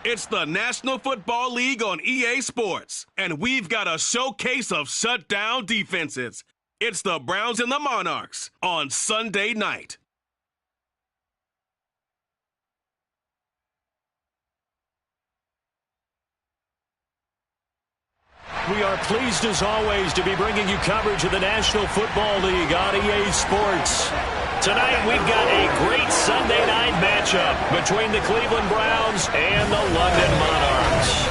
It's the National Football League on EA Sports, and we've got a showcase of shutdown defenses. It's the Browns and the Monarchs on Sunday night. We are pleased, as always, to be bringing you coverage of the National Football League on EA Sports. Tonight, we've got a great Sunday night matchup between the Cleveland Browns and the London Monarchs.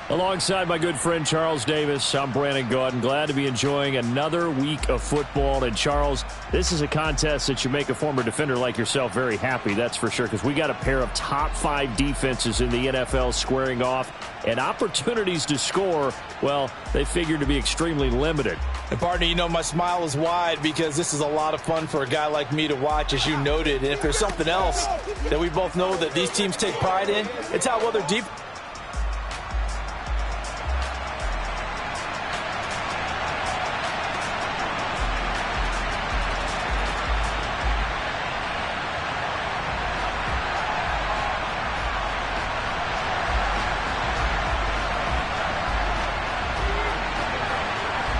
Alongside my good friend Charles Davis, I'm Brandon Gaudin. Glad to be enjoying another week of football. And Charles, this is a contest that should make a former defender like yourself very happy, that's for sure, because we got a pair of top 5 defenses in the NFL squaring off, and opportunities to score, well, they figure to be extremely limited. And partner, you know my smile is wide because this is a lot of fun for a guy like me to watch, as you noted. And if there's something else that we both know that these teams take pride in, it's how well they're deep.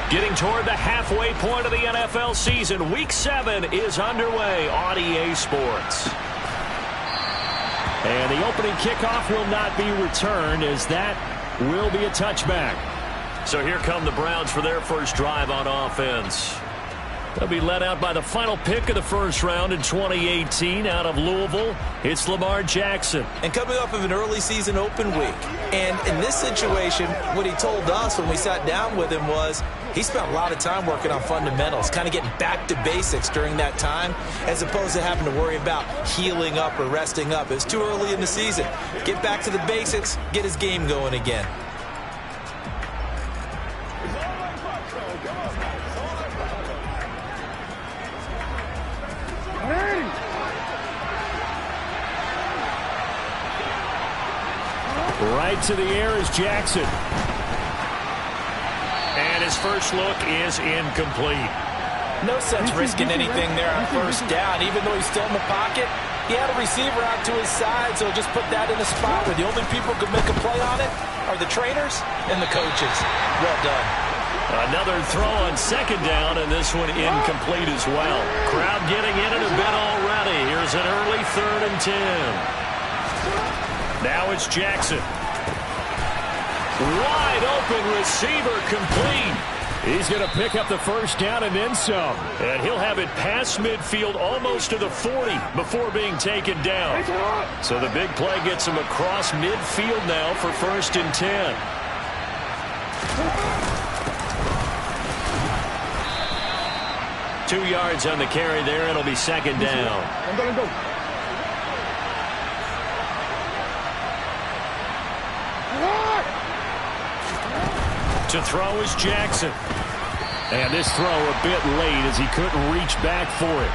Getting toward the halfway point of the NFL season, Week 7 is underway on EA Sports. And the opening kickoff will not be returned, as that will be a touchback. So here come the Browns for their first drive on offense. They'll be led out by the final pick of the first round in 2018 out of Louisville. It's Lamar Jackson. And coming off of an early season open week. And in this situation, what he told us when we sat down with him was he spent a lot of time working on fundamentals, kind of getting back to basics during that time, as opposed to having to worry about healing up or resting up. It was too early in the season. Get back to the basics, get his game going again. Right to the air is Jackson. And his first look is incomplete. No sense risking anything there on first down. Even though he's still in the pocket, he had a receiver out to his side, so just put that in a spot where the only people who can make a play on it are the trainers and the coaches. Well done. Another throw on second down, and this one incomplete as well. Crowd getting in it a bit already. Here's an early 3rd and 10. Now it's Jackson. Wide open receiver, complete. He's going to pick up the first down and then some. And he'll have it past midfield almost to the 40 before being taken down. So the big play gets him across midfield now for 1st and 10. Two yards on the carry there. It'll be 2nd down. To throw is Jackson. And this throw a bit late as he couldn't reach back for it.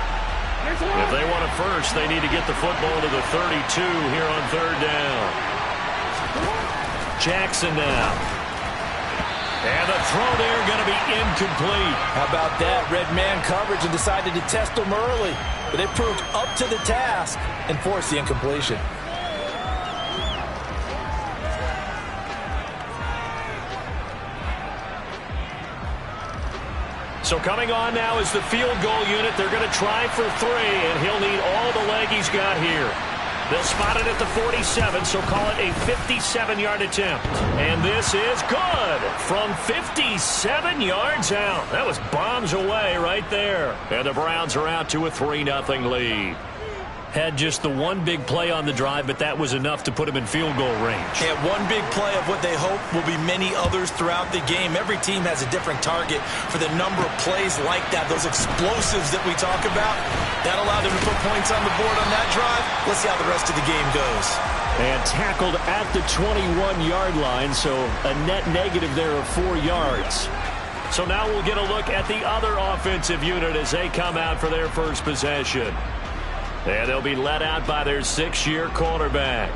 If they want it first, they need to get the football to the 32 here on 3rd down. Jackson now. And the throw there going to be incomplete. How about that? Red man coverage and decided to test them early. But they proved up to the task and forced the incompletion. So coming on now is the field goal unit. They're going to try for 3, and he'll need all the leg he's got here. They'll spot it at the 47, so call it a 57-yard attempt. And this is good from 57 yards out. That was bombs away right there. And the Browns are out to a 3-0 lead. Had just the one big play on the drive, but that was enough to put him in field goal range. Yeah, one big play of what they hope will be many others throughout the game. Every team has a different target for the number of plays like that, those explosives that we talk about. That allowed them to put points on the board on that drive. Let's see how the rest of the game goes. And tackled at the 21-yard line, so a net negative there of 4 yards. So now we'll get a look at the other offensive unit as they come out for their first possession. And they'll be led out by their 6-year quarterback.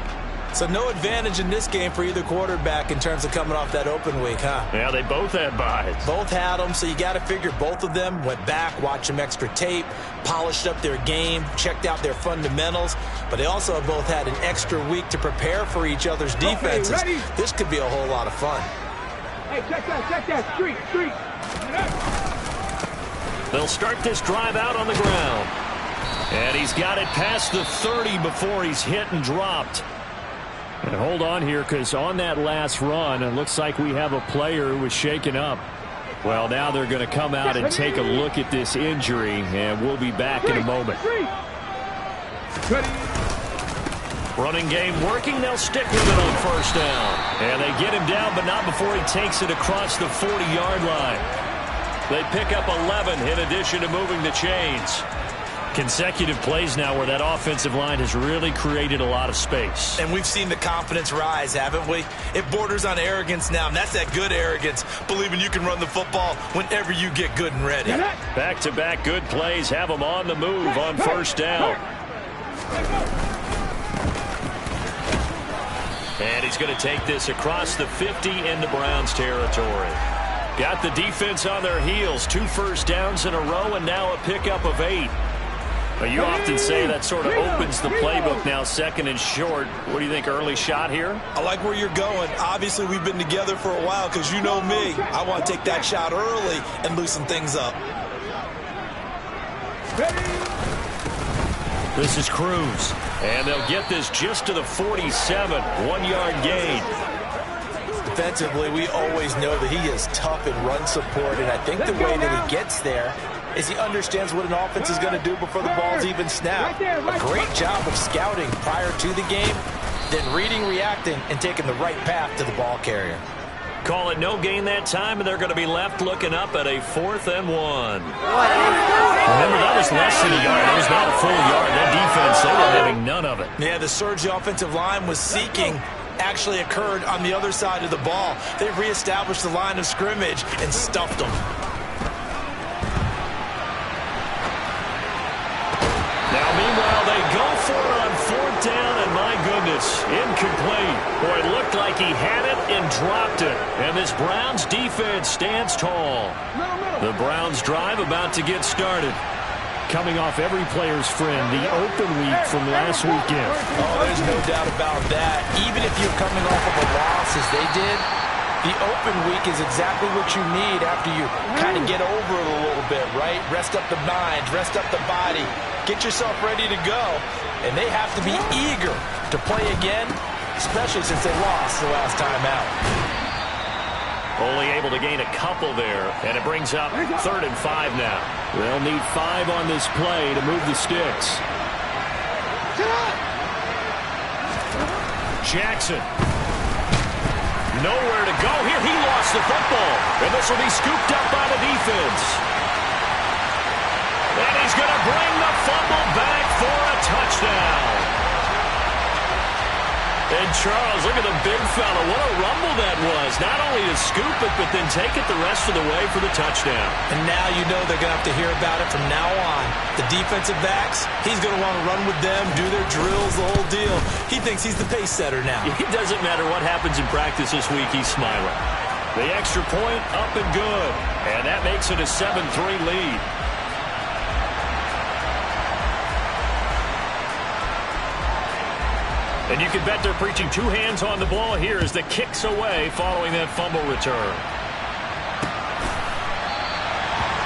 So no advantage in this game for either quarterback in terms of coming off that open week, huh? Yeah, they both had buys. Both had them, so you got to figure both of them went back, watched some extra tape, polished up their game, checked out their fundamentals, but they also have both had an extra week to prepare for each other's defenses. This could be a whole lot of fun. Hey, check that, street. They'll start this drive out on the ground. And he's got it past the 30 before he's hit and dropped. And hold on here, because on that last run, it looks like we have a player who was shaken up. Well, now they're going to come out and take a look at this injury, and we'll be back in a moment. Running game working. They'll stick with it on first down. And they get him down, but not before he takes it across the 40-yard line. They pick up 11 in addition to moving the chains. Consecutive plays now where that offensive line has really created a lot of space. And we've seen the confidence rise, haven't we? It borders on arrogance now, and that's that good arrogance, believing you can run the football whenever you get good and ready. Back-to-back good plays have them on the move on first down. And he's going to take this across the 50 into Browns territory. Got the defense on their heels. 2 first downs in a row, and now a pickup of 8. You often say that sort of opens the playbook now, 2nd and short. What do you think, early shot here? I like where you're going. Obviously, we've been together for a while because you know me. I want to take that shot early and loosen things up. This is Cruz, and they'll get this just to the 47, 1-yard gain. Defensively, we always know that he is tough in run support, and I think the way that he gets there is he understands what an offense is going to do before the ball's even snapped. A great job of scouting prior to the game, then reading, reacting, and taking the right path to the ball carrier. Call it no gain that time, and they're going to be left looking up at a 4th and 1. Remember, that was less than a yard. That was not a full yard. That defense, they were having none of it. Yeah, the surge the offensive line was seeking actually occurred on the other side of the ball. They reestablished the line of scrimmage and stuffed them. Now, meanwhile, they go for it on 4th down, and my goodness, incomplete. Boy, it looked like he had it and dropped it. And this Browns defense stands tall. The Browns drive about to get started. Coming off every player's friend, the open week from last weekend. Oh, there's no doubt about that. Even if you're coming off of a loss as they did, the open week is exactly what you need after you kind of get over it a little bit, right? Rest up the mind, rest up the body, get yourself ready to go. And they have to be eager to play again, especially since they lost the last time out. Only able to gain a couple there, and it brings up 3rd and 5 now. They'll need 5 on this play to move the sticks. Jackson. Nowhere to go here. He lost the football, and this will be scooped up by the defense. And he's going to bring the fumble back for a touchdown. And Charles, look at the big fella. What a rumble that was. Not only to scoop it, but then take it the rest of the way for the touchdown. And now you know they're going to have to hear about it from now on. The defensive backs, he's going to want to run with them, do their drills, the whole deal. He thinks he's the pace setter now. It doesn't matter what happens in practice this week, he's smiling. The extra point up and good. And that makes it a 7-3 lead. And you can bet they're preaching 2 hands on the ball here as the kick's away following that fumble return.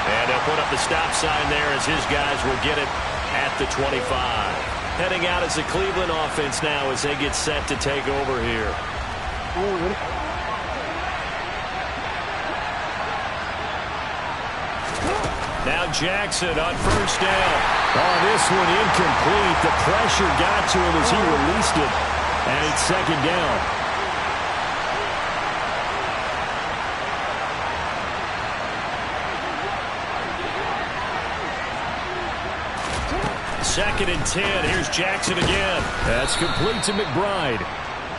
And they'll put up the stop sign there as his guys will get it at the 25. Heading out as the Cleveland offense now as they get set to take over here. Now Jackson on first down. Oh, this one incomplete. The pressure got to him as he released it. And it's 2nd down. Second and 10. Here's Jackson again. That's complete to McBride.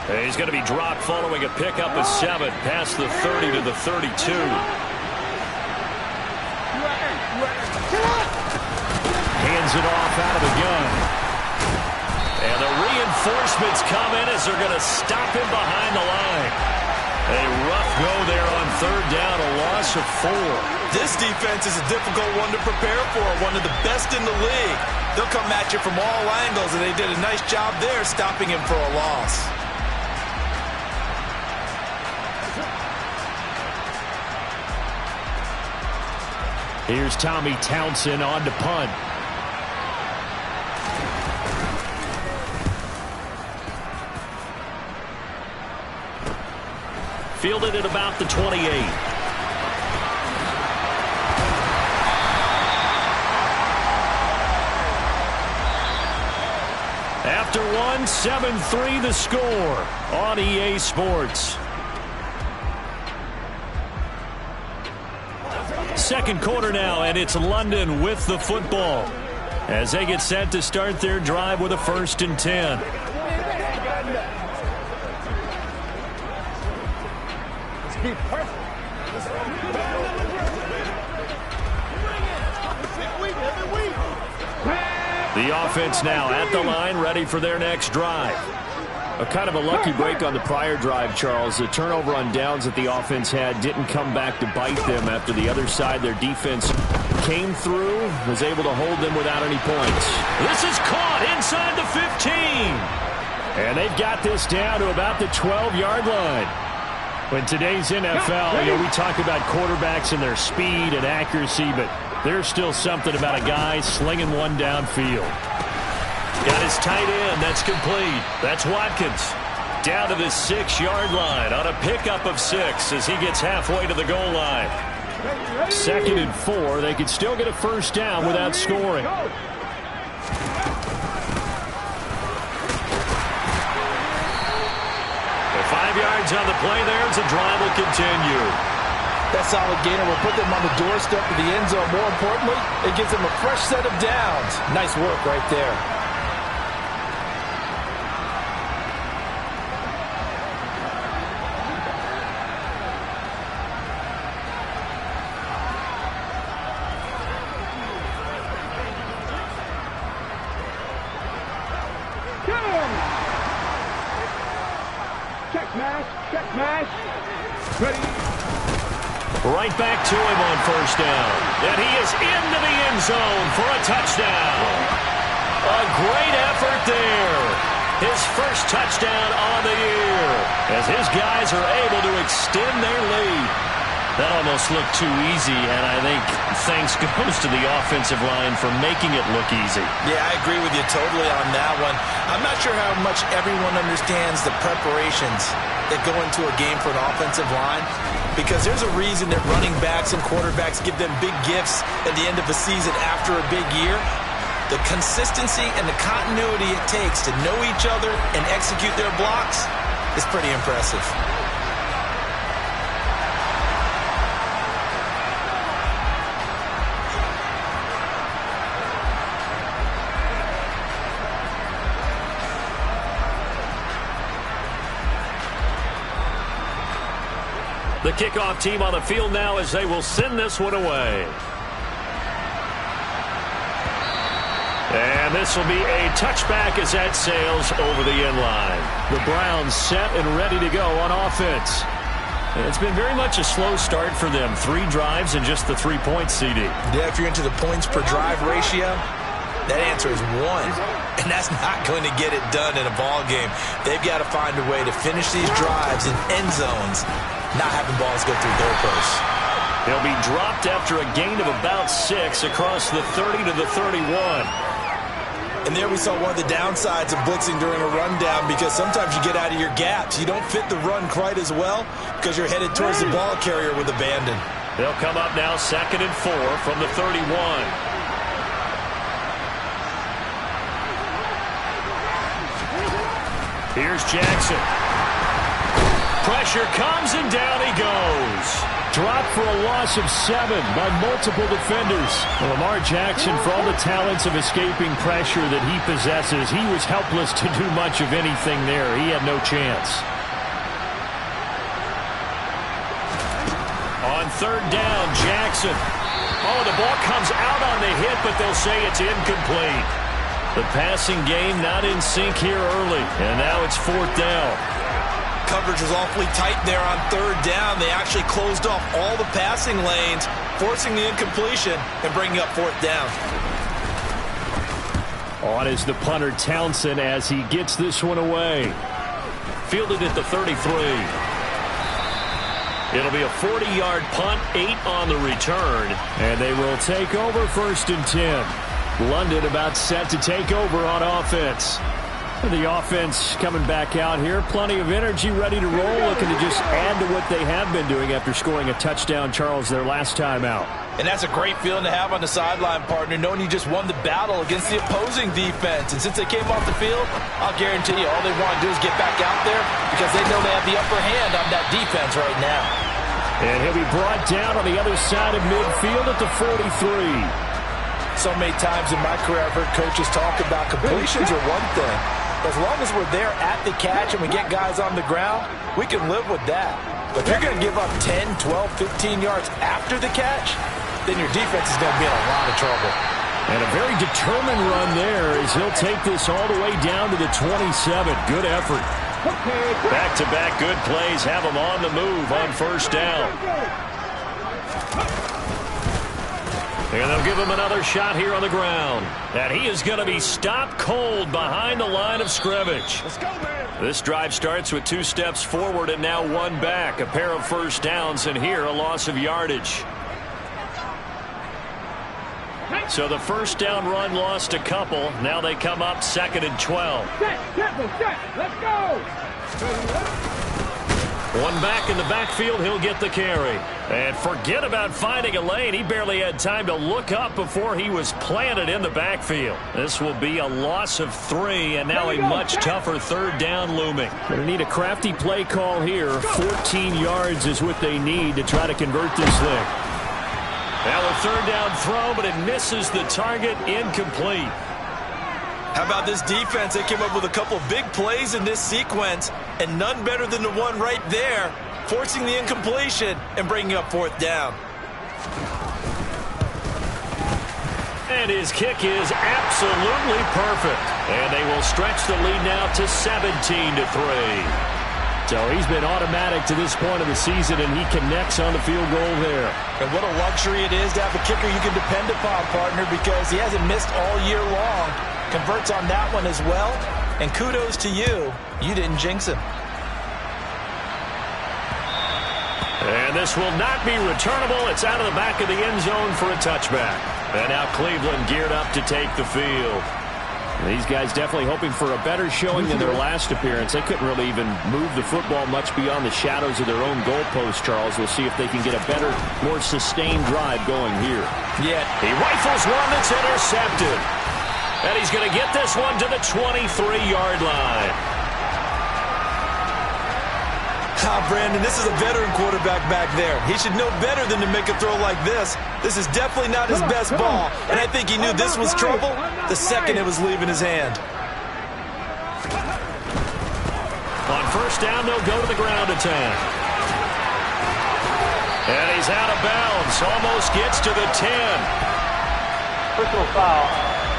And he's going to be dropped following a pickup of 7 past the 30 to the 32. Hands it off out of the gun. And the reinforcements come in as they're going to stop him behind the line. A rough go there on third down, a loss of 4. This defense is a difficult one to prepare for, one of the best in the league. They'll come at you from all angles, and they did a nice job there stopping him for a loss. Here's Tommy Townsend on to punt. Fielded at about the 28. After 1, 7-3 the score on EA Sports. Second quarter now, and it's London with the football as they get set to start their drive with a 1st and 10. The offense now at the line, ready for their next drive. A kind of a lucky break on the prior drive, Charles. The turnover on downs that the offense had didn't come back to bite them after the other side. Their defense came through, was able to hold them without any points. This is caught inside the 15. And they've got this down to about the 12-yard line. In today's NFL, we talk about quarterbacks and their speed and accuracy, but there's still something about a guy slinging one downfield. Got his tight end. That's complete. That's Watkins. Down to the 6-yard line on a pickup of 6 as he gets halfway to the goal line. 2nd and 4. They could still get a first down without scoring. 5 yards on the play there as the drive will continue. That solid gainer will put them on the doorstep of the end zone. More importantly, it gives them a fresh set of downs. Nice work right there. Right back to him on first down. And he is into the end zone for a touchdown. A great effort there. His first touchdown on the year as his guys are able to extend their lead. That almost looked too easy, and I think thanks goes to the offensive line for making it look easy. Yeah, I agree with you totally on that one. I'm not sure how much everyone understands the preparations that go into a game for an offensive line, because there's a reason that running backs and quarterbacks give them big gifts at the end of the season after a big year. The consistency and the continuity it takes to know each other and execute their blocks is pretty impressive. The kickoff team on the field now as they will send this one away. And this will be a touchback as that sails over the end line. The Browns set and ready to go on offense. And it's been very much a slow start for them. 3 drives and just the 3 points, CD. Yeah, if you're into the points per drive ratio, that answer is 1. And that's not going to get it done in a ball game. They've got to find a way to finish these drives in end zones, not having balls go through goalposts. He'll be dropped after a gain of about 6 across the 30 to the 31. And there we saw one of the downsides of blitzing during a rundown, because sometimes you get out of your gaps. You don't fit the run quite as well because you're headed towards the ball carrier with abandon. They'll come up now 2nd and 4 from the 31. Here's Jackson. Pressure comes and down he goes. Dropped for a loss of 7 by multiple defenders. Lamar Jackson, for all the talents of escaping pressure that he possesses, he was helpless to do much of anything there. He had no chance. On 3rd down, Jackson. Oh, the ball comes out on the hit, but they'll say it's incomplete. The passing game not in sync here early, and now it's 4th down. Coverage was awfully tight there on 3rd down. They actually closed off all the passing lanes, forcing the incompletion and bringing up 4th down. On is the punter Townsend as he gets this one away. Fielded at the 33. It'll be a 40-yard punt, 8 on the return, and they will take over 1st and 10. London about set to take over on offense. The offense coming back out here. Plenty of energy, ready to roll, looking to just add to what they have been doing after scoring a touchdown, Charles, their last time out. And that's a great feeling to have on the sideline, partner, knowing you just won the battle against the opposing defense. And since they came off the field, I'll guarantee you all they want to do is get back out there because they know they have the upper hand on that defense right now. And he'll be brought down on the other side of midfield at the 43. So many times in my career I've heard coaches talk about completions are one thing. As long as we're there at the catch and we get guys on the ground, we can live with that. But if you're going to give up 10, 12, 15 yards after the catch, then your defense is going to be in a lot of trouble. And a very determined run there as he'll take this all the way down to the 27. Good effort. Back-to-back good plays have him on the move on 1st down. And they'll give him another shot here on the ground. And he is going to be stopped cold behind the line of scrimmage. This drive starts with 2 steps forward and now 1 back. A pair of 1st downs, and here a loss of yardage. So the 1st down run lost a couple. Now they come up 2nd and 12. Let's go. 1 back in the backfield, he'll get the carry. And forget about finding a lane. He barely had time to look up before he was planted in the backfield. This will be a loss of 3, and now a much tougher 3rd down looming. Going to need a crafty play call here. 14 yards is what they need to try to convert this thing. Now a 3rd down throw, but it misses the target, incomplete. How about this defense? They came up with a couple of big plays in this sequence, and none better than the one right there, forcing the incompletion and bringing up 4th down. And his kick is absolutely perfect. And they will stretch the lead now to 17-3. So he's been automatic to this point of the season, and he connects on the field goal there. And what a luxury it is to have a kicker you can depend upon, partner, because he hasn't missed all year long. Converts on that one as well, and kudos to you. You didn't jinx him. And this will not be returnable. It's out of the back of the end zone for a touchback. And now Cleveland geared up to take the field. These guys definitely hoping for a better showing than their last appearance. They couldn't really even move the football much beyond the shadows of their own goalpost, Charles. We'll see if they can get a better, more sustained drive going here. Yeah, he rifles one that's intercepted. And he's going to get this one to the 23-yard line. Brandon, this is a veteran quarterback back there. He should know better than to make a throw like this. This is definitely not his best ball, and I think he knew this was trouble the second it was leaving his hand. On 1st down, they'll go to the ground attack. And he's out of bounds, almost gets to the 10. Personal foul,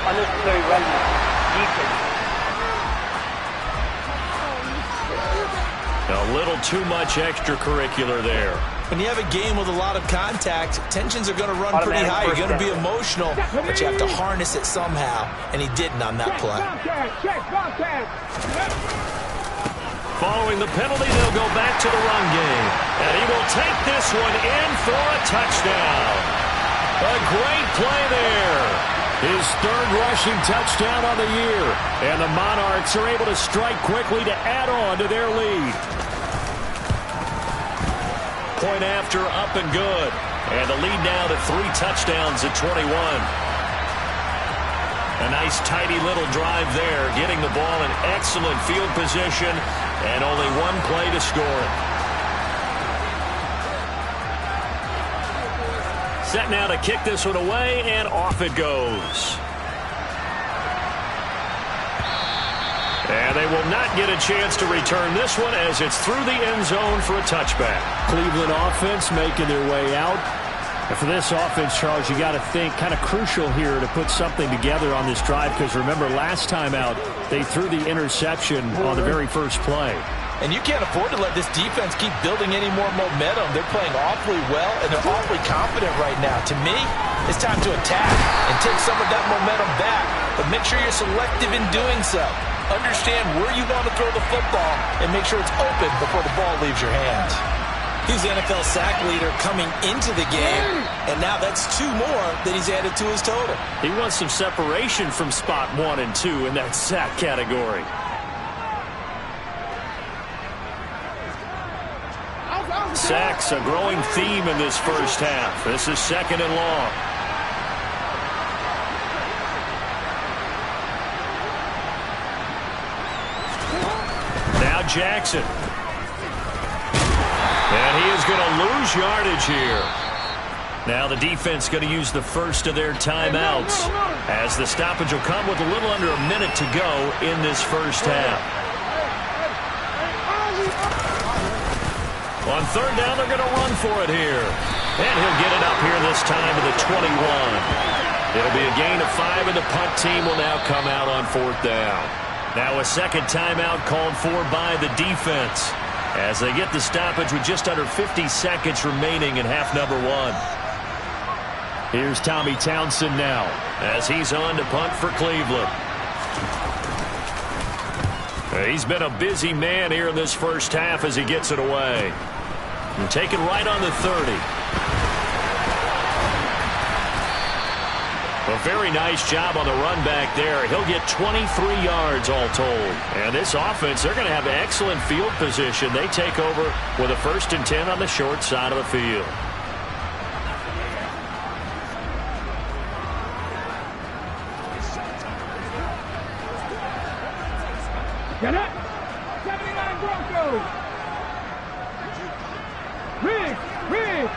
unnecessary running, defense. A little too much extracurricular there. When you have a game with a lot of contact, tensions are going to run pretty high. You're going to be emotional, but you have to harness it somehow, and he didn't on that play. Following the penalty, they'll go back to the run game. And he will take this one in for a touchdown. A great play there. His 3rd rushing touchdown on the year. And the Monarchs are able to strike quickly to add on to their lead. Point after, up and good. And the lead now to 3 touchdowns at 21. A nice, tidy little drive there, getting the ball in excellent field position, and only 1 play to score it. Set now to kick this one away, and off it goes. And they will not get a chance to return this one as it's through the end zone for a touchback. Cleveland offense making their way out. And for this offense, Charles, you got to think kind of crucial here to put something together on this drive, because remember last time out they threw the interception on the very first play. And you can't afford to let this defense keep building any more momentum. They're playing awfully well, and they're awfully confident right now. To me, it's time to attack and take some of that momentum back. But make sure you're selective in doing so. Understand where you want to throw the football and make sure it's open before the ball leaves your hands. He's the NFL sack leader coming into the game, and now that's 2 more that he's added to his total. He wants some separation from spot 1 and 2 in that sack category. Sacks, a growing theme in this first half. This is 2nd and long. Now Jackson. And he is going to lose yardage here. Now the defense going to use the first of their timeouts, as the stoppage will come with a little under a minute to go in this first half. On 3rd down, they're going to run for it here. And he'll get it up here this time to the 21. It'll be a gain of 5, and the punt team will now come out on 4th down. Now a second timeout called for by the defense, as they get the stoppage with just under 50 seconds remaining in half number 1. Here's Tommy Townsend now, as he's on to punt for Cleveland. He's been a busy man here in this first half as he gets it away. And taken right on the 30. A very nice job on the run back there. He'll get 23 yards all told. And this offense, they're going to have excellent field position. They take over with a 1st and 10 on the short side of the field. Get it! 79 Broncos! Riggs! Riggs!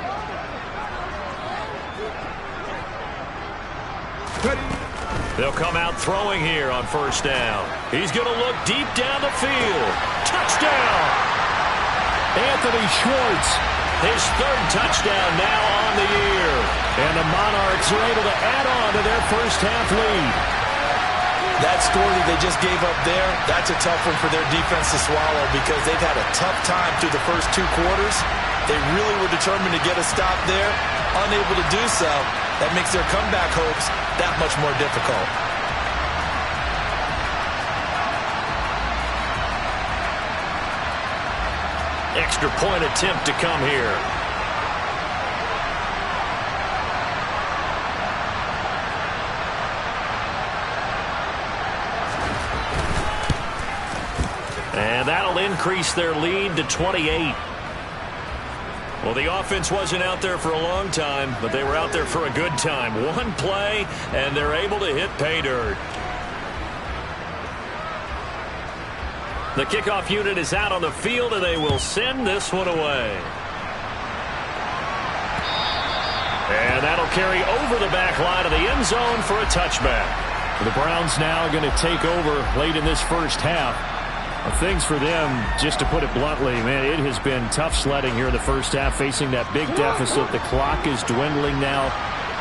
They'll come out throwing here on 1st down. He's going to look deep down the field. Touchdown! Anthony Schwartz, his 3rd touchdown now on the year. And the Monarchs are able to add on to their first half lead. That score that they just gave up there, that's a tough one for their defense to swallow, because they've had a tough time through the first 2 quarters. They really were determined to get a stop there. Unable to do so, that makes their comeback hopes that much more difficult. Extra point attempt to come here. And that'll increase their lead to 28. Well, the offense wasn't out there for a long time, but they were out there for a good time. 1 play, and they're able to hit pay dirt. The kickoff unit is out on the field, and they will send this one away. And that'll carry over the back line of the end zone for a touchback. The Browns now going to take over late in this first half. Things for them, just to put it bluntly, man, it has been tough sledding here in the first half, facing that big deficit. The clock is dwindling now.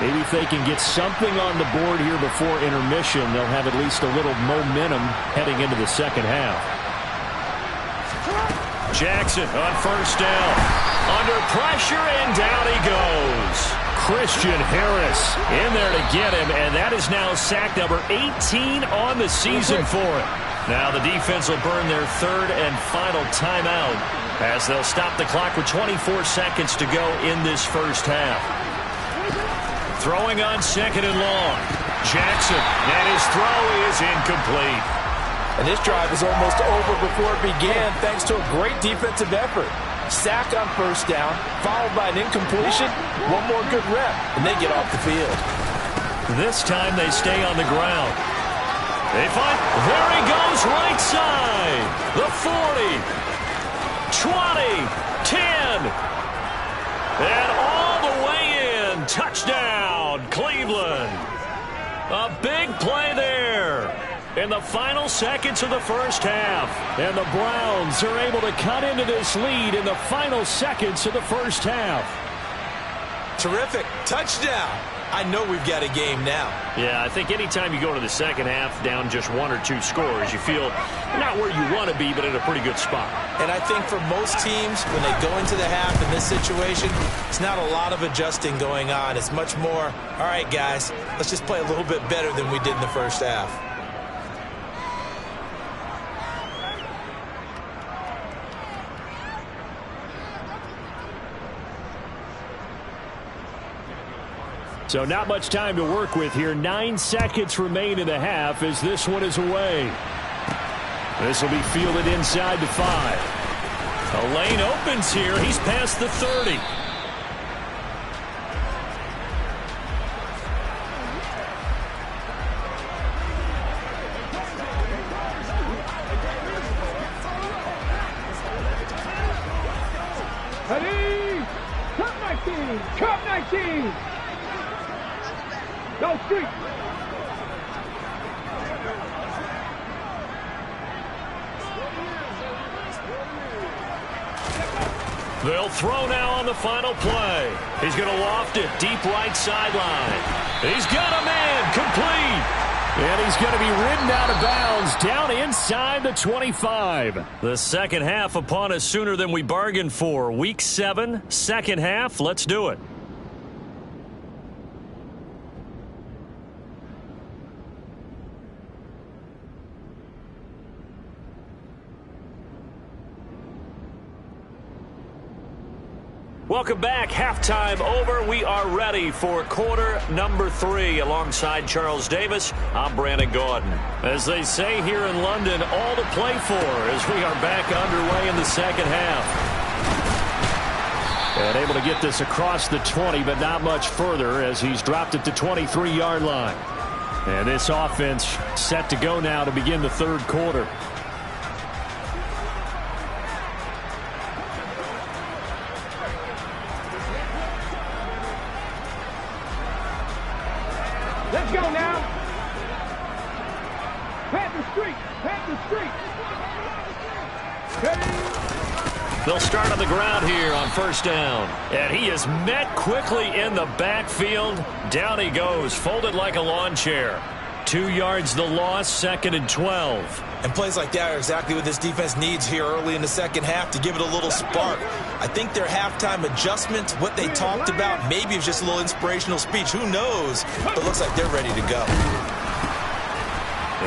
Maybe if they can get something on the board here before intermission, they'll have at least a little momentum heading into the second half. Jackson on 1st down. Under pressure, and down he goes. Christian Harris in there to get him, and that is now sack number 18 on the season for him. Now the defense will burn their 3rd and final timeout, as they'll stop the clock with 24 seconds to go in this first half. Throwing on 2nd and long. Jackson, and his throw is incomplete. And this drive is almost over before it began, thanks to a great defensive effort. Sack on 1st down, followed by an incompletion. 1 more good rep, and they get off the field. This time they stay on the ground. They find, there he goes, right side. The 40, 20, 10, and all the way in. Touchdown, Cleveland. A big play there in the final seconds of the first half. And the Browns are able to cut into this lead in the final seconds of the first half. Terrific. Touchdown. I know we've got a game now. Yeah, I think anytime you go to the second half down just 1 or 2 scores, you feel not where you want to be, but in a pretty good spot. And I think for most teams, when they go into the half in this situation, it's not a lot of adjusting going on. It's much more, all right, guys, let's just play a little bit better than we did in the first half. So not much time to work with here. 9 seconds remain in the half as this one is away. This will be fielded inside the 5. A lane opens here. He's past the 30. Ready? Cup 19! Cup 19! Go street! They'll throw now on the final play. He's going to loft it deep right sideline. He's got a man complete. And he's going to be ridden out of bounds down inside the 25. The second half upon us sooner than we bargained for. Week 7, second half. Let's do it. Welcome back. Halftime over. We are ready for quarter number 3. Alongside Charles Davis, I'm Brandon Gordon. As they say here in London, all to play for as we are back underway in the second half. And able to get this across the 20, but not much further as he's dropped it to 23-yard line. And this offense set to go now to begin the third quarter. Let's go now. Panther Street. Panther Street. They'll start on the ground here on first down. And he is met quickly in the backfield. Down he goes, folded like a lawn chair. 2 yards the loss, 2nd and 12. And plays like that are exactly what this defense needs here early in the second half to give it a little spark. I think their halftime adjustment, what they talked about, maybe it's just a little inspirational speech. Who knows? But it looks like they're ready to go.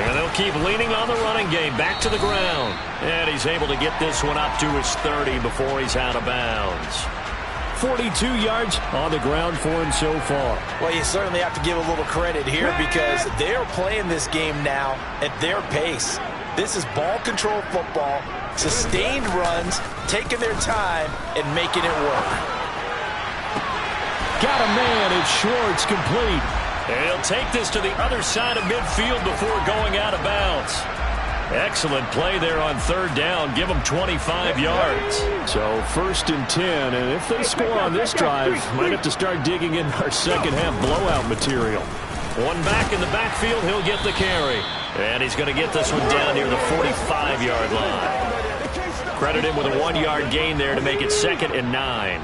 And they'll keep leaning on the running game. Back to the ground. And he's able to get this one up to his 30 before he's out of bounds. 42 yards on the ground for him so far. Well, you certainly have to give a little credit here because they're playing this game now at their pace. This is ball control football, sustained runs, taking their time, and making it work. Got a man, it's Schwartz, complete. And he'll take this to the other side of midfield before going out of bounds. Excellent play there on third down. Give them 25 yards. So 1st and 10, and if they score on this drive, might have to start digging in our second half blowout material. One back in the backfield, he'll get the carry. And he's going to get this one down near the 45-yard line. Credit him with a 1-yard gain there to make it 2nd and 9.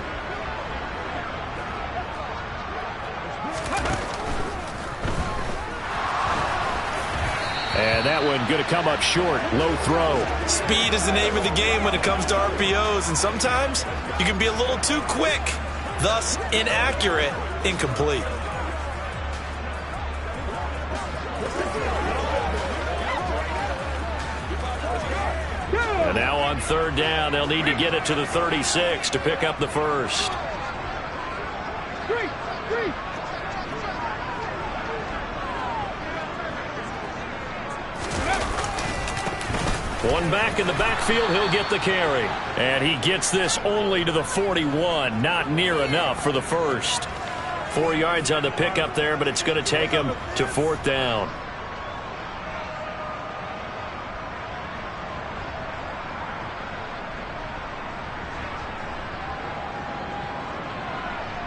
And that one going to come up short. Low throw. Speed is the name of the game when it comes to RPOs, and sometimes you can be a little too quick, thus inaccurate, incomplete. And now on third down, they'll need to get it to the 36 to pick up the first. One back in the backfield, he'll get the carry. And he gets this only to the 41, not near enough for the first. 4 yards on the pickup there, but it's going to take him to 4th down.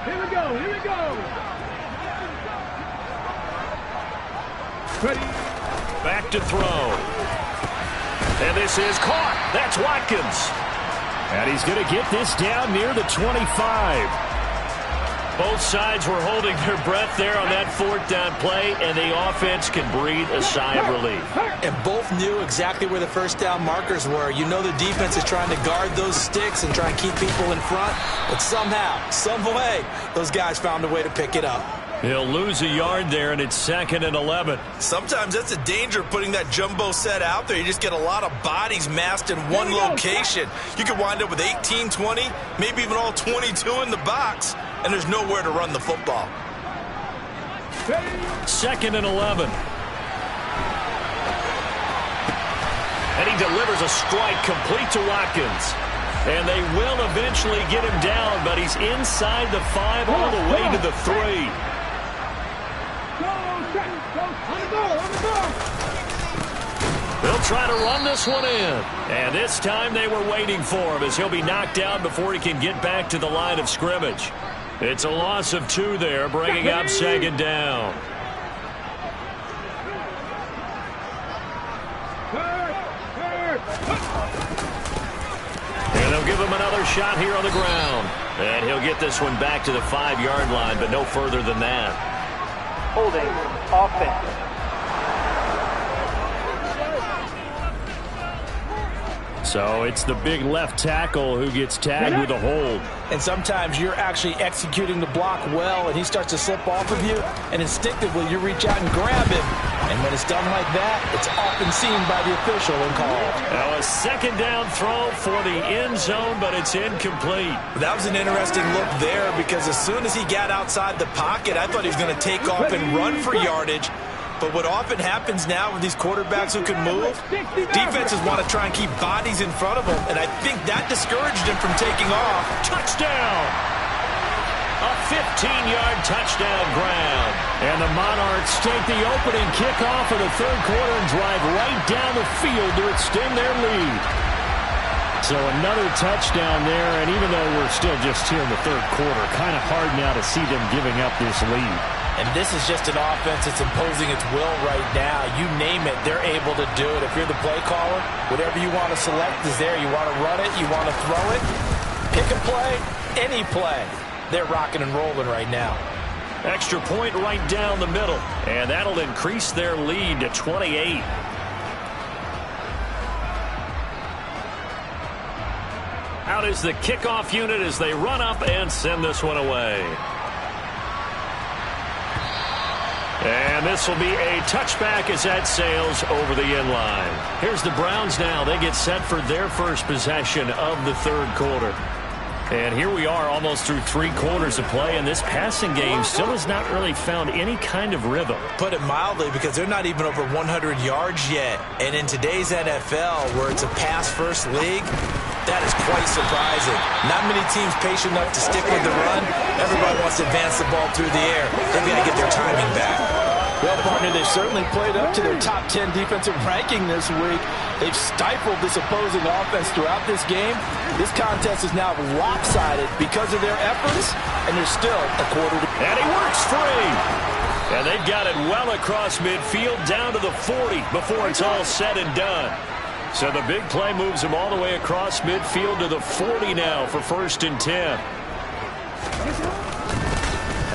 Here we go. Here we go. Ready. Back to throw. And this is caught. That's Watkins. And he's going to get this down near the 25. Both sides were holding their breath there on that fourth down play, and the offense can breathe a sigh of relief. And both knew exactly where the first down markers were. You know the defense is trying to guard those sticks and try and keep people in front, but somehow, some way, those guys found a way to pick it up. He'll lose a yard there, and it's 2nd and 11. Sometimes that's the danger of putting that jumbo set out there. You just get a lot of bodies massed in one location. You could wind up with 18, 20, maybe even all 22 in the box, and there's nowhere to run the football. 2nd and 11. And he delivers a strike complete to Watkins. And they will eventually get him down, but he's inside the 5 all the way to the 3. They'll try to run this one in. And this time they were waiting for him as he'll be knocked down before he can get back to the line of scrimmage. It's a loss of 2 there, bringing up 2nd down. And they'll give him another shot here on the ground. And he'll get this one back to the 5-yard line, but no further than that. Holding, offense. So it's the big left tackle who gets tagged with a hold. And sometimes you're actually executing the block well, and he starts to slip off of you, and instinctively you reach out and grab him. And when it's done like that, it's often seen by the official and called. Now a 2nd down throw for the end zone, but it's incomplete. That was an interesting look there because as soon as he got outside the pocket, I thought he was going to take off and run for yardage. But what often happens now with these quarterbacks who can move, defenses want to try and keep bodies in front of them, and I think that discouraged him from taking off. Touchdown! A 15-yard touchdown ground. And the Monarchs take the opening kickoff of the third quarter and drive right down the field to extend their lead. So another touchdown there, and even though we're still just here in the third quarter, kind of hard now to see them giving up this lead. And this is just an offense that's imposing its will right now. You name it, they're able to do it. If you're the play caller, whatever you want to select is there. You want to run it, you want to throw it, pick a play, any play. They're rocking and rolling right now. Extra point right down the middle, and that'll increase their lead to 28. Out is the kickoff unit as they run up and send this one away. And this will be a touchback as that sails over the end line. Here's the Browns now. They get set for their first possession of the third quarter. And here we are almost through 3 quarters of play, and this passing game still has not really found any kind of rhythm. Put it mildly, because they're not even over 100 yards yet. And in today's NFL, where it's a pass-first league, that is quite surprising. Not many teams patient enough to stick with the run. Everybody wants to advance the ball through the air. They've got to get their timing back. Well, partner, they've certainly played up to their top 10 defensive ranking this week. They've stifled this opposing offense throughout this game. This contest is now lopsided because of their efforts, and there's still a quarter to go. And he works free. And they've got it well across midfield down to the 40 before it's all said and done. So the big play moves him all the way across midfield to the 40 now for 1st and 10.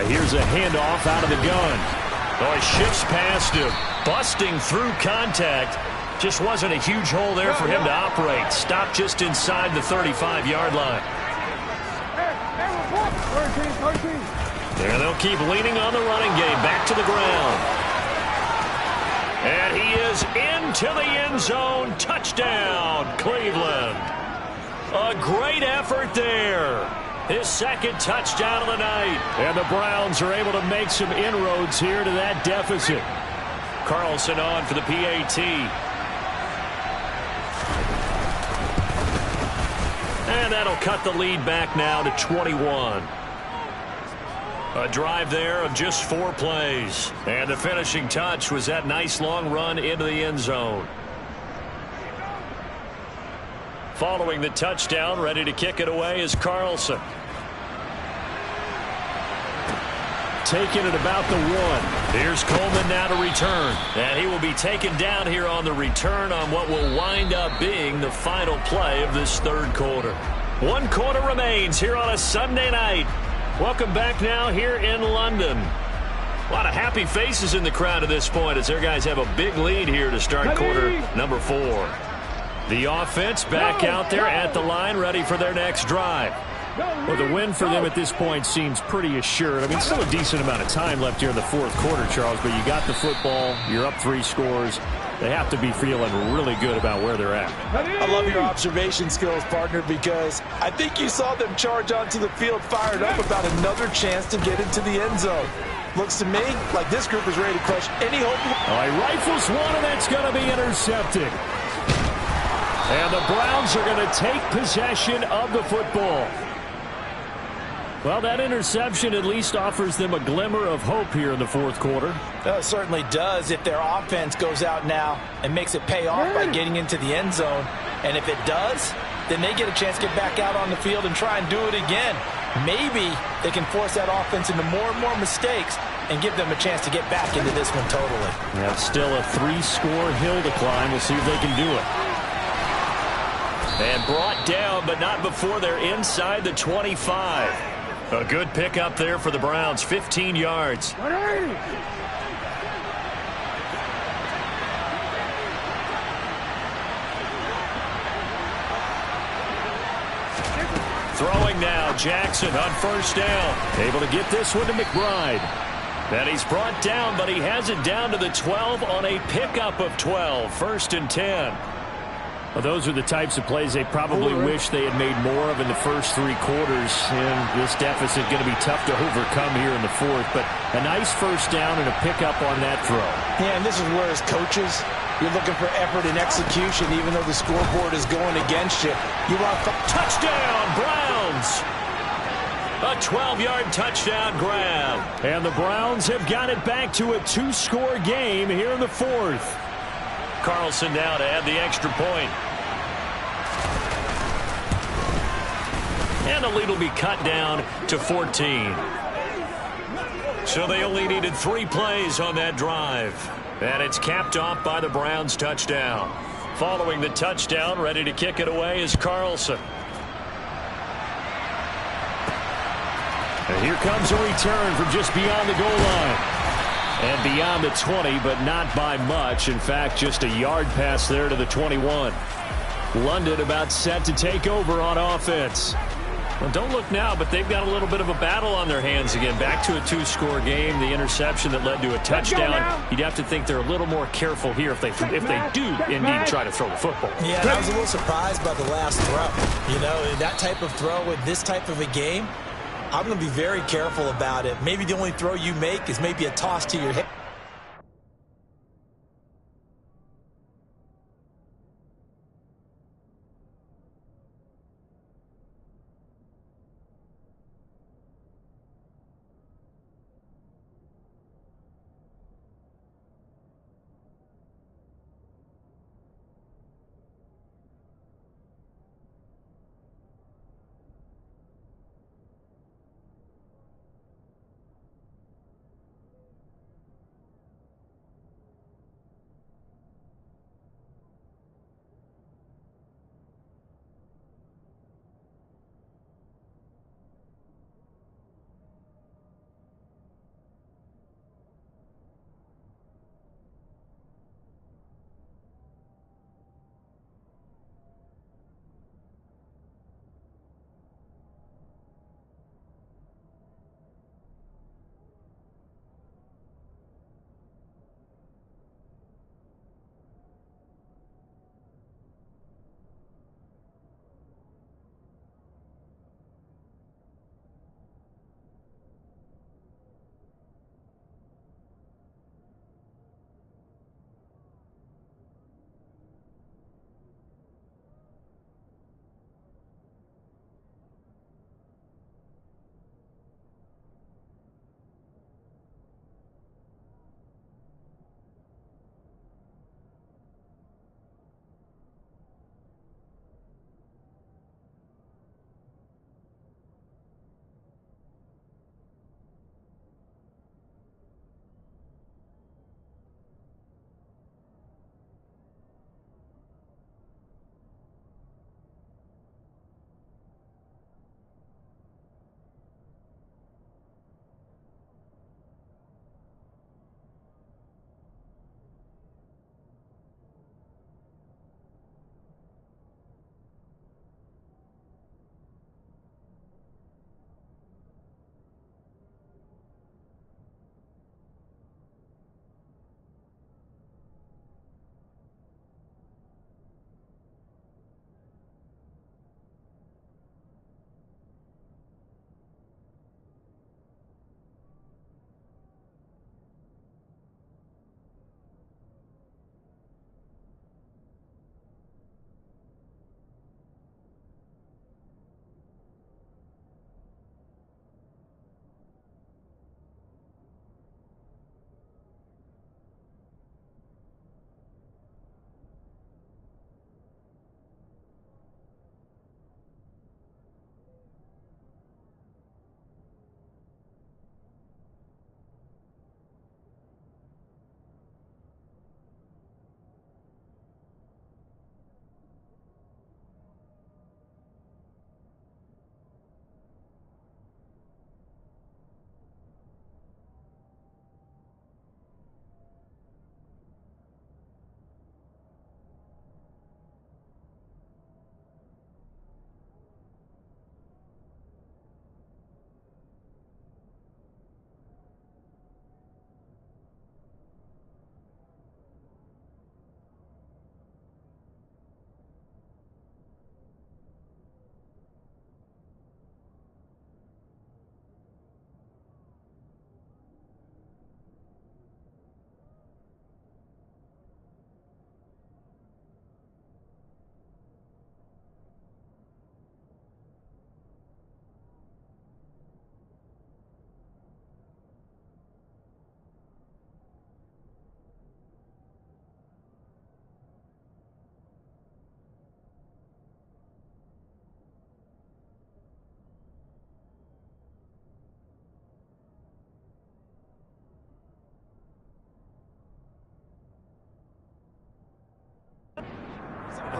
Here's a handoff out of the gun. Oh, he shifts past him, busting through contact. Just wasn't a huge hole there for him to operate. Stopped just inside the 35-yard line. There they'll keep leaning on the running game. Back to the ground. And he is into the end zone. Touchdown, Cleveland. A great effort there. His 2nd touchdown of the night. And the Browns are able to make some inroads here to that deficit. Carlson on for the PAT. And that'll cut the lead back now to 21. A drive there of just 4 plays. And the finishing touch was that nice long run into the end zone. Following the touchdown, ready to kick it away is Carlson. Taking it about the 1. Here's Coleman now to return. And he will be taken down here on the return on what will wind up being the final play of this third quarter. 1 quarter remains here on a Sunday night. Welcome back now here in London. A lot of happy faces in the crowd at this point as their guys have a big lead here to start quarter number 4. The offense back out there at the line, ready for their next drive. Well, the win for them at this point seems pretty assured. I mean, still a decent amount of time left here in the fourth quarter, Charles, but you got the football, you're up 3 scores. They have to be feeling really good about where they're at. I love your observation skills, partner, because I think you saw them charge onto the field fired up about another chance to get into the end zone. Looks to me like this group is ready to crush any hope. Oh, he rifles one, and that's going to be intercepted. And the Browns are going to take possession of the football. Well, that interception at least offers them a glimmer of hope here in the fourth quarter. It certainly does if their offense goes out now and makes it pay off by getting into the end zone. And if it does, then they get a chance to get back out on the field and try and do it again. Maybe they can force that offense into more and more mistakes and give them a chance to get back into this one totally. Yeah, still a 3-score hill to climb. We'll see if they can do it. And brought down, but not before they're inside the 25. A good pickup there for the Browns, 15 yards. Throwing now, Jackson on first down. Able to get this one to McBride. And he's brought down, but he has it down to the 12 on a pickup of 12. 1st and 10. Well, those are the types of plays they probably wish they had made more of in the first 3 quarters. And this deficit going to be tough to overcome here in the fourth. But a nice first down and a pickup on that throw. Yeah, and this is where as coaches, you're looking for effort and execution even though the scoreboard is going against you. You want touchdown, Browns! A 12-yard touchdown grab. And the Browns have got it back to a 2-score game here in the fourth. Carlson now to add the extra point. And the lead will be cut down to 14. So they only needed 3 plays on that drive. And it's capped off by the Browns touchdown. Following the touchdown, ready to kick it away is Carlson. And here comes a return from just beyond the goal line. And beyond the 20, but not by much. In fact, just a yard pass there to the 21. London about set to take over on offense. Well, don't look now, but they've got a little bit of a battle on their hands again. Back to a 2-score game. The interception that led to a touchdown. You'd have to think they're a little more careful here if they do indeed try to throw the football. Yeah, I was a little surprised by the last throw. You know, that type of throw with this type of a game, I'm going to be very careful about it. Maybe the only throw you make is maybe a toss to your head.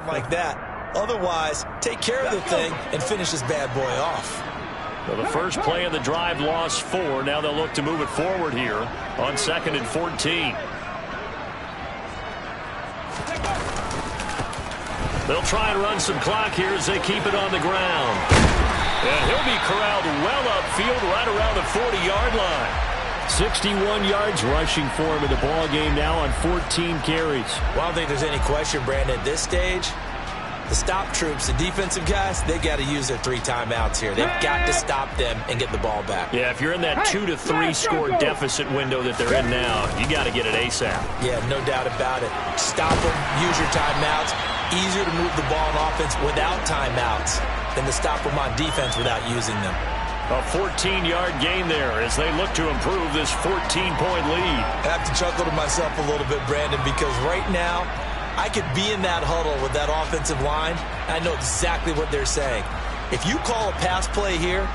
Like that. Otherwise, take care of the thing and finish this bad boy off. Well, the first play of the drive lost 4. Now they'll look to move it forward here on 2nd and 14. They'll try and run some clock here as they keep it on the ground. And he'll be corralled well upfield right around the 40-yard line. 61 yards rushing for him in the ball game now on 14 carries. Well, I don't think there's any question, Brandon, at this stage. The stop troops, the defensive guys, they got to use their 3 timeouts here. They've got to stop them and get the ball back. Yeah, if you're in that 2 to 3 score deficit window that they're in now, you got to get it ASAP. Yeah, no doubt about it. Stop them, use your timeouts. Easier to move the ball on offense without timeouts than to stop them on defense without using them. A 14-yard gain there as they look to improve this 14-point lead. I have to chuckle to myself a little bit, Brandon, because right now I could be in that huddle with that offensive line, and I know exactly what they're saying. If you call a pass play here,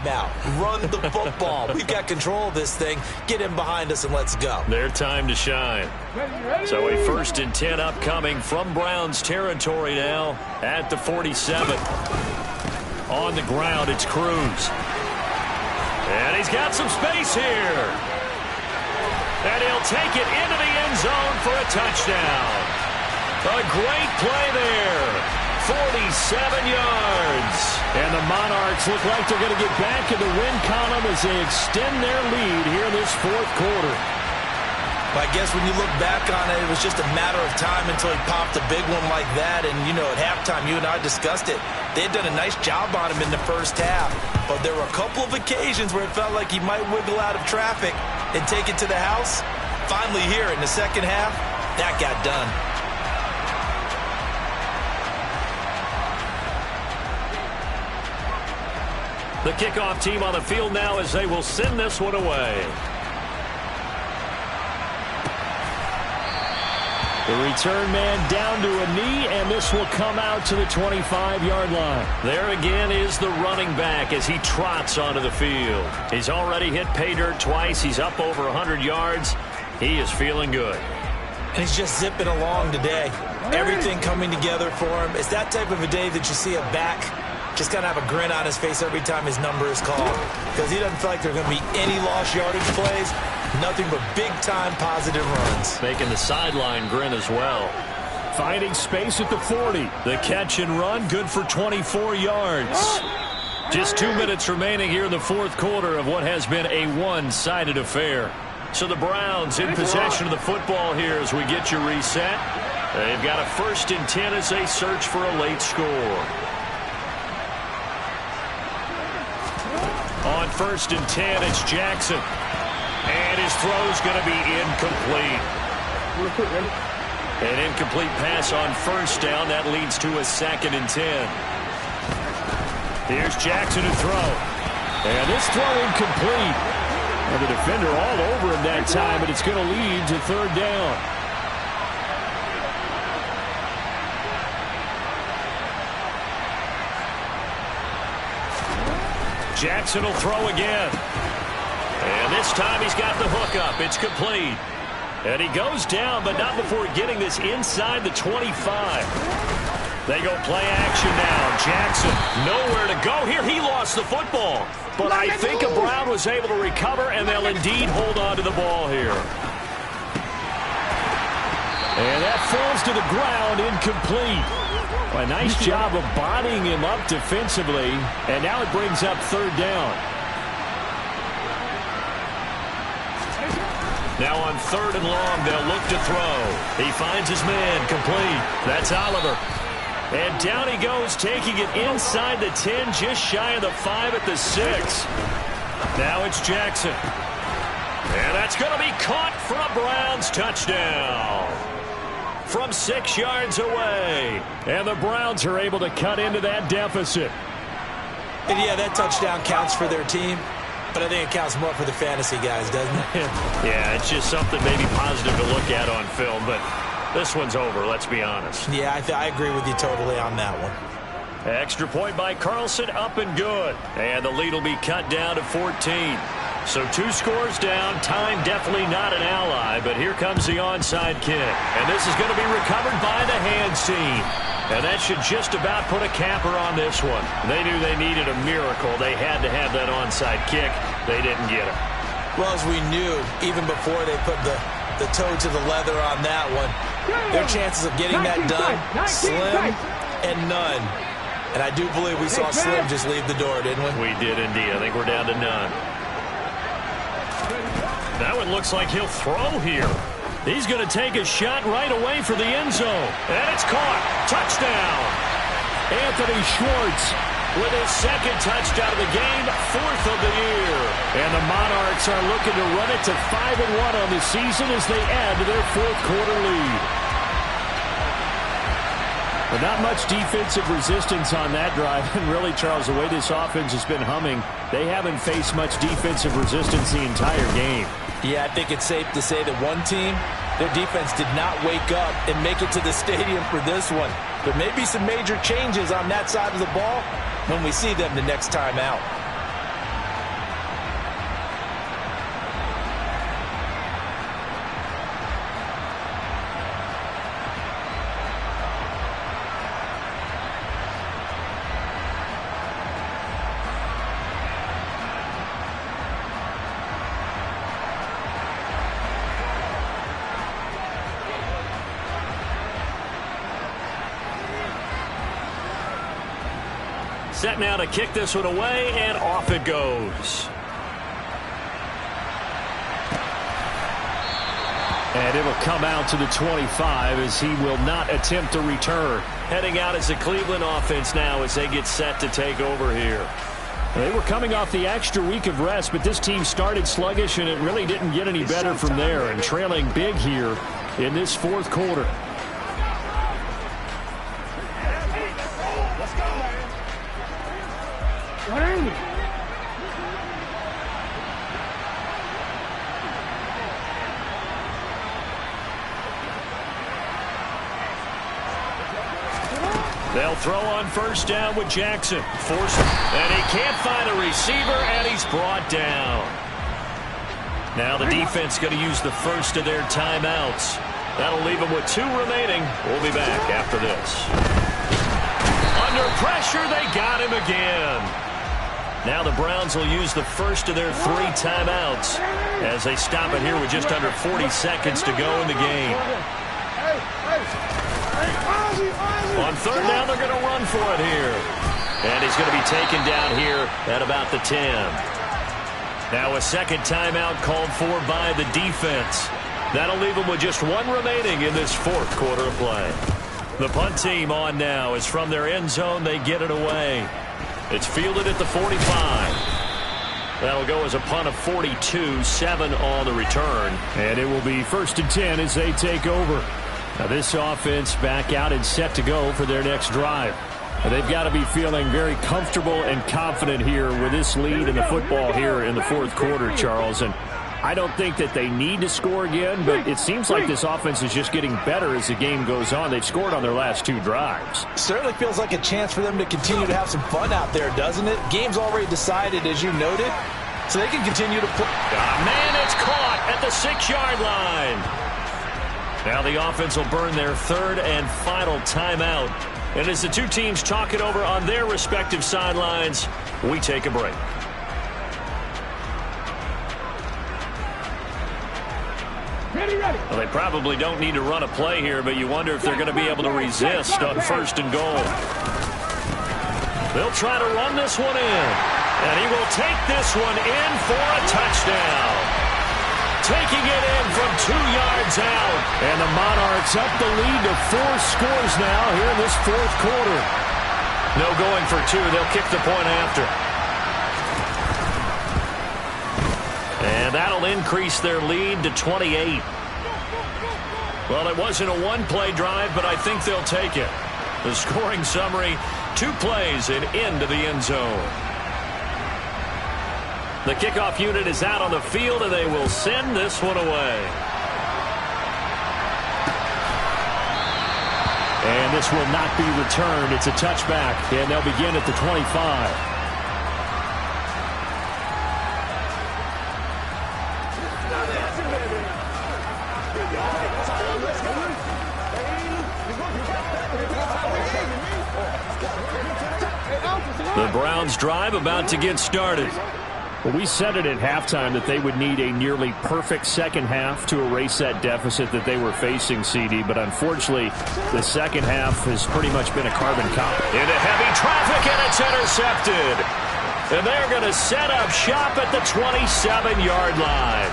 now. Run the football. We've got control of this thing. Get him behind us and let's go. Their time to shine. So a 1st and 10 upcoming from Browns territory now at the 47. On the ground, it's Cruz. And he's got some space here. And he'll take it into the end zone for a touchdown. A great play there. 47 yards. And the Monarchs look like they're going to get back in the win column as they extend their lead here in this 4th quarter. I guess when you look back on it, it was just a matter of time until he popped a big one like that. And, you know, at halftime, you and I discussed it. They had done a nice job on him in the first half. But there were a couple of occasions where it felt like he might wiggle out of traffic and take it to the house. Finally here in the second half, that got done. The kickoff team on the field now as they will send this one away. The return man down to a knee, and this will come out to the 25-yard line. There again is the running back as he trots onto the field. He's already hit pay dirt twice. He's up over 100 yards. He is feeling good. And he's just zipping along today. Everything coming together for him. It's that type of a day that you see a back just kind of have a grin on his face every time his number is called, because he doesn't feel like there are going to be any lost yardage plays, nothing but big-time positive runs. Making the sideline grin as well. Finding space at the 40. The catch and run, good for 24 yards. Just 2 minutes remaining here in the 4th quarter of what has been a one-sided affair. So the Browns in possession of the football here as we get you reset. They've got a 1st and 10 as they search for a late score. On 1st and 10, it's Jackson. And his throw's going to be incomplete. An incomplete pass on 1st down. That leads to a 2nd and 10. Here's Jackson to throw. And this throw incomplete. And the defender all over him that time, but it's going to lead to third down. Jackson will throw again. And this time he's got the hook up. It's complete. And he goes down, but not before getting this inside the 25. They go play action now. Jackson, nowhere to go here. He lost the football. But I think Brown was able to recover, and they'll indeed hold on to the ball here. And that falls to the ground, incomplete. A nice job of bodying him up defensively, and now it brings up third down. Now on third and long, they'll look to throw. He finds his man, complete. That's Oliver. And down he goes, taking it inside the 10, just shy of the 5 at the 6. Now it's Jackson. And that's going to be caught for a Browns touchdown. From 6 yards away. And the Browns are able to cut into that deficit. And yeah, that touchdown counts for their team. But I think it counts more for the fantasy guys, doesn't it? Yeah, it's just something maybe positive to look at on film, but this one's over, let's be honest. Yeah, I agree with you totally on that one. Extra point by Carlson, up and good. And the lead will be cut down to 14. So 2 scores down, time definitely not an ally, but here comes the onside kick. And this is going to be recovered by the hands team. And that should just about put a capper on this one. They knew they needed a miracle. They had to have that onside kick. They didn't get it. Well, as we knew, even before they put the toe to the leather on that one, their chances of getting that done, slim and none. And I do believe we saw Slim just leave the door, didn't we? We did indeed. I think we're down to none. That one looks like he'll throw here. He's going to take a shot right away for the end zone. And it's caught. Touchdown. Anthony Schwartz with his second touchdown of the game, 4th of the year. And the Monarchs are looking to run it to 5-1 on the season as they add to their 4th quarter lead. But not much defensive resistance on that drive. And really, Charles, the way this offense has been humming, they haven't faced much defensive resistance the entire game. Yeah, I think it's safe to say that one team, their defense did not wake up and make it to the stadium for this one. There may be some major changes on that side of the ball when we see them the next time out. Set now to kick this one away, and off it goes. And it'll come out to the 25 as he will not attempt a return. Heading out as the Cleveland offense now as they get set to take over here. They were coming off the extra week of rest, but this team started sluggish, and it really didn't get any better from there. And trailing big here in this 4th quarter. They'll throw on first down with Jackson. And he can't find a receiver, and he's brought down. Now the defense going to use the first of their timeouts. That'll leave them with 2 remaining. We'll be back after this. Under pressure, they got him again. Now the Browns will use the first of their 3 timeouts as they stop it here with just under 40 seconds to go in the game. On third down, they're going to run for it here. And he's going to be taken down here at about the 10. Now a second timeout called for by the defense. That'll leave them with just 1 remaining in this 4th quarter of play. The punt team on now is from their end zone. They get it away. It's fielded at the 45. That'll go as a punt of 42, 7 on the return. And it will be 1st and 10 as they take over. Now this offense back out and set to go for their next drive. They've got to be feeling very comfortable and confident here with this lead in the football here in the fourth quarter, Charles. And I don't think that they need to score again, but it seems like this offense is just getting better as the game goes on. They've scored on their last 2 drives. Certainly feels like a chance for them to continue to have some fun out there, doesn't it? Game's already decided, as you noted, so they can continue to play. Man, it's caught at the 6-yard line. Now the offense will burn their 3rd and final timeout. And as the two teams talk it over on their respective sidelines, we take a break. Ready. Well, they probably don't need to run a play here, but you wonder if they're going to be able to resist on 1st and goal. They'll try to run this one in. And he will take this one in for a touchdown. Taking it in from 2 yards out. And the Monarchs up the lead to 4 scores now here in this fourth quarter. No going for 2. They'll kick the point after. And that'll increase their lead to 28. Well, it wasn't a one-play drive, but I think they'll take it. The scoring summary, 2 plays and into the end zone. The kickoff unit is out on the field, and they will send this one away. And this will not be returned. It's a touchback, and they'll begin at the 25. The Browns drive about to get started. Well, we said it at halftime that they would need a nearly perfect second half to erase that deficit that they were facing, CD. But unfortunately, the second half has pretty much been a carbon copy. Into heavy traffic, and it's intercepted. And they're going to set up shop at the 27-yard line.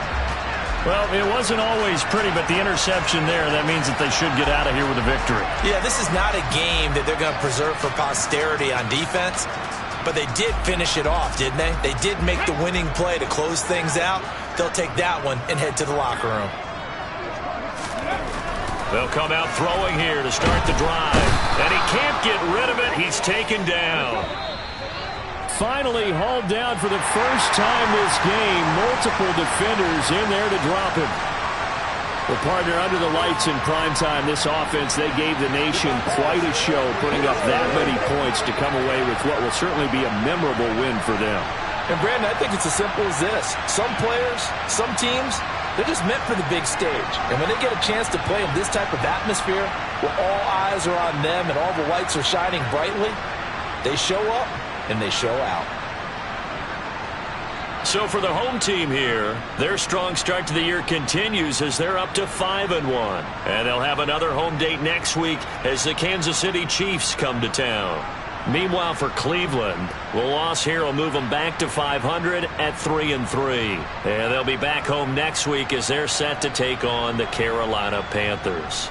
Well, it wasn't always pretty, but the interception there, that means that they should get out of here with a victory. Yeah, this is not a game that they're going to preserve for posterity on defense. But they did finish it off, didn't they? They did make the winning play to close things out. They'll take that one and head to the locker room. They'll come out throwing here to start the drive. And he can't get rid of it. He's taken down. Finally hauled down for the first time this game. Multiple defenders in there to drop him. Well, partner, under the lights in primetime, this offense, they gave the nation quite a show, putting up that many points to come away with what will certainly be a memorable win for them. And, Brandon, I think it's as simple as this. Some players, some teams, they're just meant for the big stage. And when they get a chance to play in this type of atmosphere, where all eyes are on them and all the lights are shining brightly, they show up and they show out. So for the home team here, their strong start to the year continues as they're up to 5-1. And they'll have another home date next week as the Kansas City Chiefs come to town. Meanwhile, for Cleveland, the loss here will move them back to 500 at 3-3. And they'll be back home next week as they're set to take on the Carolina Panthers.